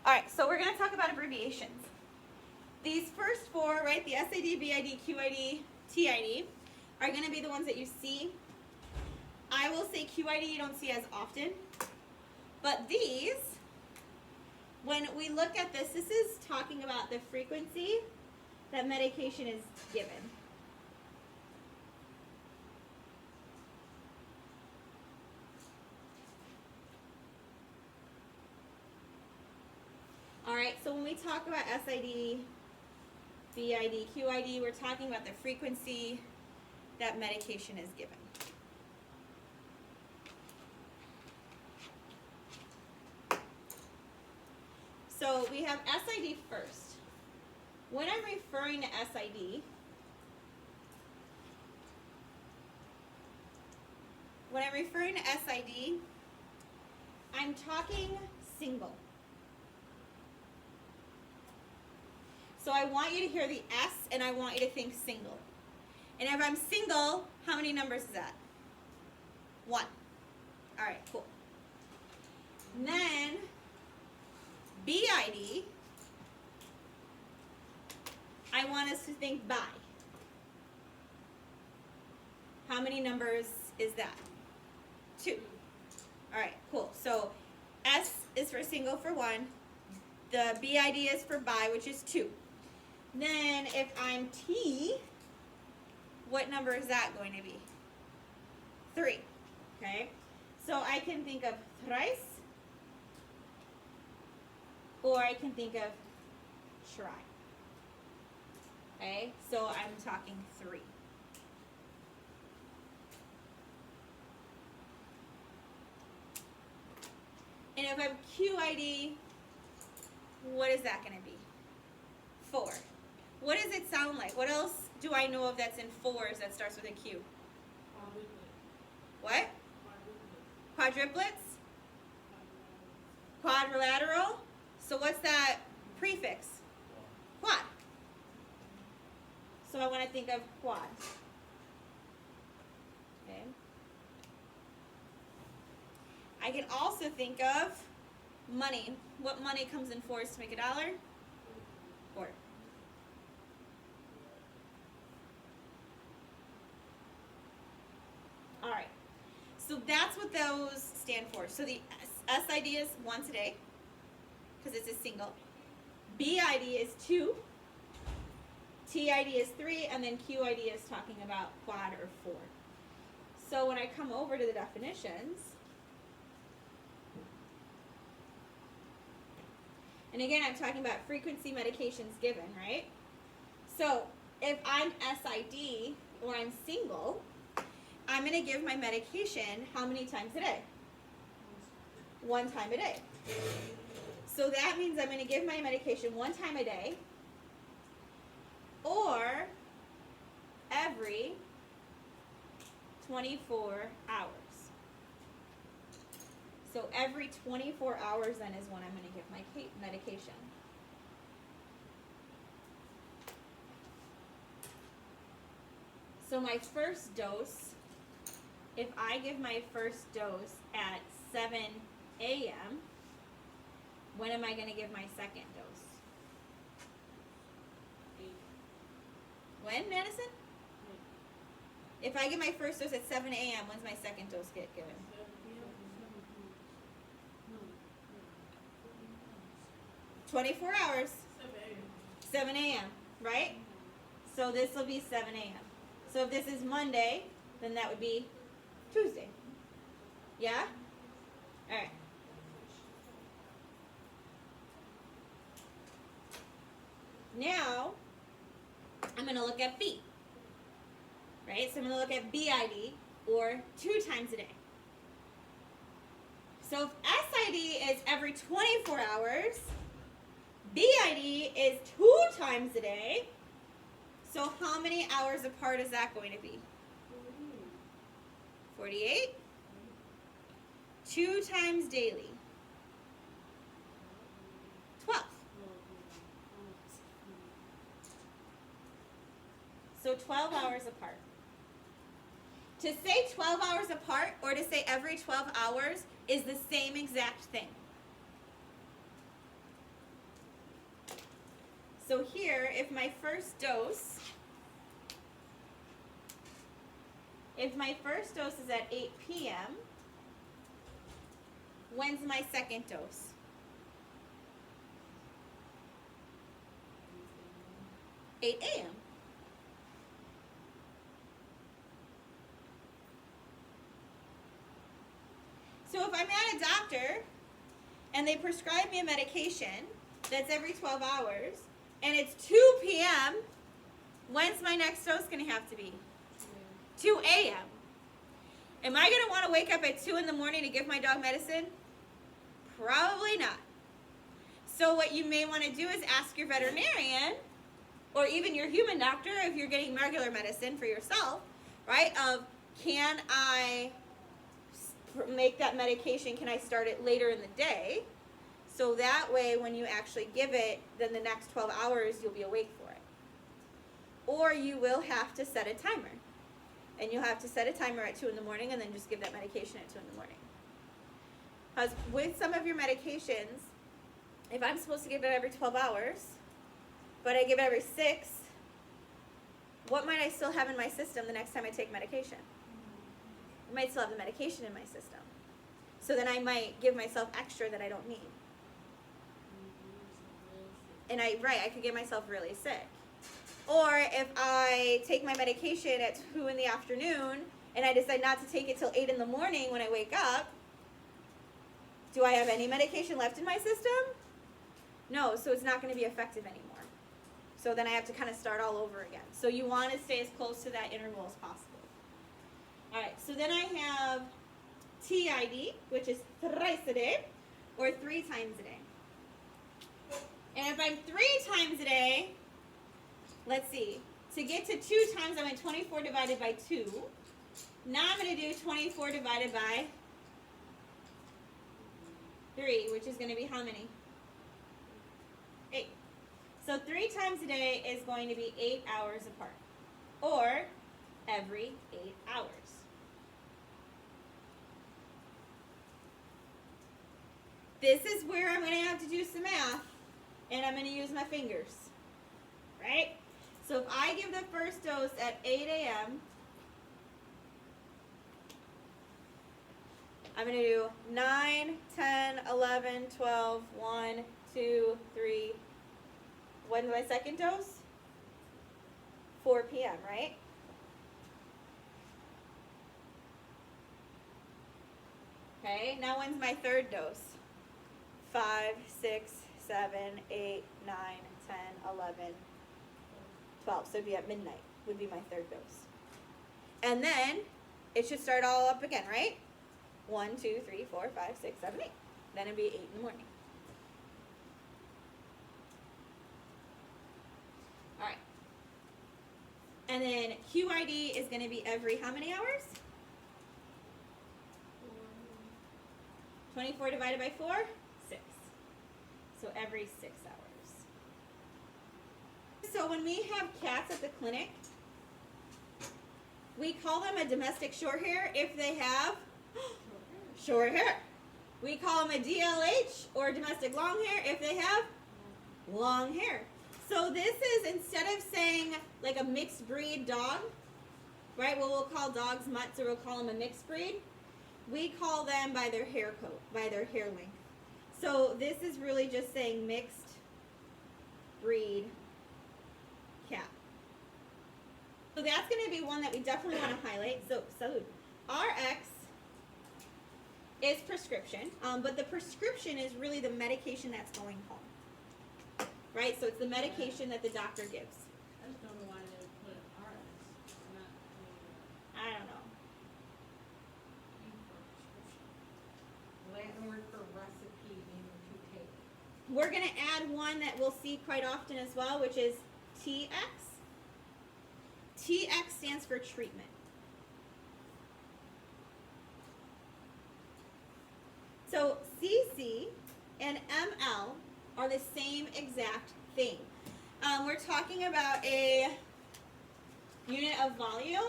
All right, so we're going to talk about abbreviations. These first four, right, the SID, BID, QID, TID, are going to be the ones that you see. I will say QID you don't see as often. But these, when we look at this, this is talking about the frequency that medication is given. All right, so when we talk about SID, BID, QID, we're talking about the frequency that medication is given. So we have SID first. When I'm referring to SID, I'm talking single. So I want you to hear the S and I want you to think single. And if I'm single, how many numbers is that? 1. All right, cool. And then BID, I want us to think bi. How many numbers is that? 2. All right, cool. So S is for single for 1. The BID is for bi, which is 2. Then if I'm T, what number is that going to be? 3. Okay? So I can think of thrice, or I can think of try. Okay? So I'm talking 3. And if I'm QID, what is that going to be? 4. What does it sound like? What else do I know of that's in 4s that starts with a Q? What? Quadruplets? Quadrilateral? So what's that prefix? Quad. So I want to think of quad. Okay. I can also think of money. What money comes in 4s to make $1? 4. All right. So that's what those stand for. So the SID is once a day, because it's a single. BID is 2. TID is 3, and then QID is talking about quad or 4. So when I come over to the definitions, and again, I'm talking about frequency medications given, right? So if I'm SID or I'm single, I'm going to give my medication how many times a day? 1 time a day. So that means I'm going to give my medication 1 time a day, or every 24 hours. So every 24 hours then is when I'm going to give my medication. So my first dose, if I give my first dose at 7 a.m., when am I going to give my second dose? When, Madison? If I give my first dose at 7 a.m., when's my second dose get given? 24 hours. 7 a.m., right? So this will be 7 a.m. So if this is Monday, then that would be Tuesday. Yeah? All right. Now, I'm going to look at B. Right? So I'm going to look at BID, or 2 times a day. So if SID is every 24 hours, BID is 2 times a day. So how many hours apart is that going to be? 48. 2 times daily. 12. So 12 hours apart. To say 12 hours apart or to say every 12 hours is the same exact thing. So here, if my first dose is at 8 p.m., when's my second dose? 8 a.m. So if I'm at a doctor and they prescribe me a medication that's every 12 hours and it's 2 p.m., when's my next dose going to have to be? 2 a.m. Am I going to want to wake up at 2 in the morning to give my dog medicine? Probably not. So what you may want to do is ask your veterinarian or even your human doctor if you're getting regular medicine for yourself, right, of can I make that medication, can I start it later in the day? So that way when you actually give it, then the next 12 hours you'll be awake for it. Or you will have to set a timer. And you'll have to set a timer at 2 in the morning and then just give that medication at 2 in the morning. Because with some of your medications, if I'm supposed to give it every 12 hours, but I give it every 6, what might I still have in my system the next time I take medication? I might still have the medication in my system. So then I might give myself extra that I don't need. And I could get myself really sick. Or if I take my medication at 2 in the afternoon and I decide not to take it till 8 in the morning when I wake up, do I have any medication left in my system? No, so it's not going to be effective anymore. So then I have to kind of start all over again. So you want to stay as close to that interval as possible. All right, so then I have TID, which is thrice a day, or 3 times a day. And if I'm 3 times a day, let's see. To get to 2 times, I went 24 divided by 2. Now I'm going to do 24 divided by 3, which is going to be how many? 8. So 3 times a day is going to be 8 hours apart, or every 8 hours. This is where I'm going to have to do some math, and I'm going to use my fingers, right? So if I give the first dose at 8 a.m., I'm going to do 9, 10, 11, 12, 1, 2, 3. When's my second dose? 4 p.m., right? Okay, now when's my third dose? 5, 6, 7, 8, 9, 10, 11, 12. So it'd be at midnight would be my third dose. And then it should start all up again, right? 1, 2, 3, 4, 5, 6, 7, 8. Then it'd be 8 in the morning. All right. And then QID is going to be every how many hours? 24 divided by 4? 6. So every 6 hours. So when we have cats at the clinic, we call them a domestic short hair if they have short hair. We call them a DLH or domestic long hair if they have long hair. So this is, instead of saying like a mixed breed dog, right, what we'll call dogs mutts, or we'll call them a mixed breed, we call them by their hair coat, by their hair length. So this is really just saying mixed breed cat. So that's going to be one that we definitely want to highlight. So RX is prescription, but the prescription is really the medication that's going home, right? So it's the medication that the doctor gives. I just don't know why they would put RX, not I don't know. Latin word for recipe, meaning to take. We're going to add one that we'll see quite often as well, which is TX. TX stands for treatment. So CC and ML are the same exact thing. We're talking about a unit of volume.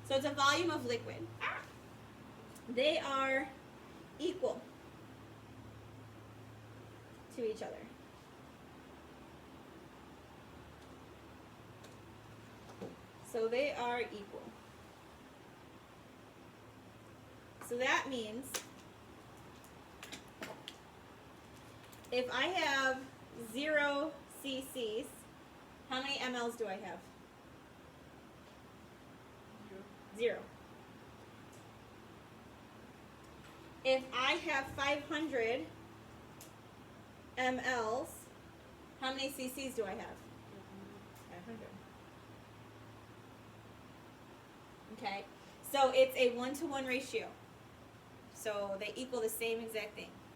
So it's a volume of liquid. They are equal to each other. So they are equal. So that means if I have 0 cc's, how many mLs do I have? 0. If I have 500 mLs, how many cc's do I have? 500. Okay, so it's a 1-to-1 ratio. So they equal the same exact thing.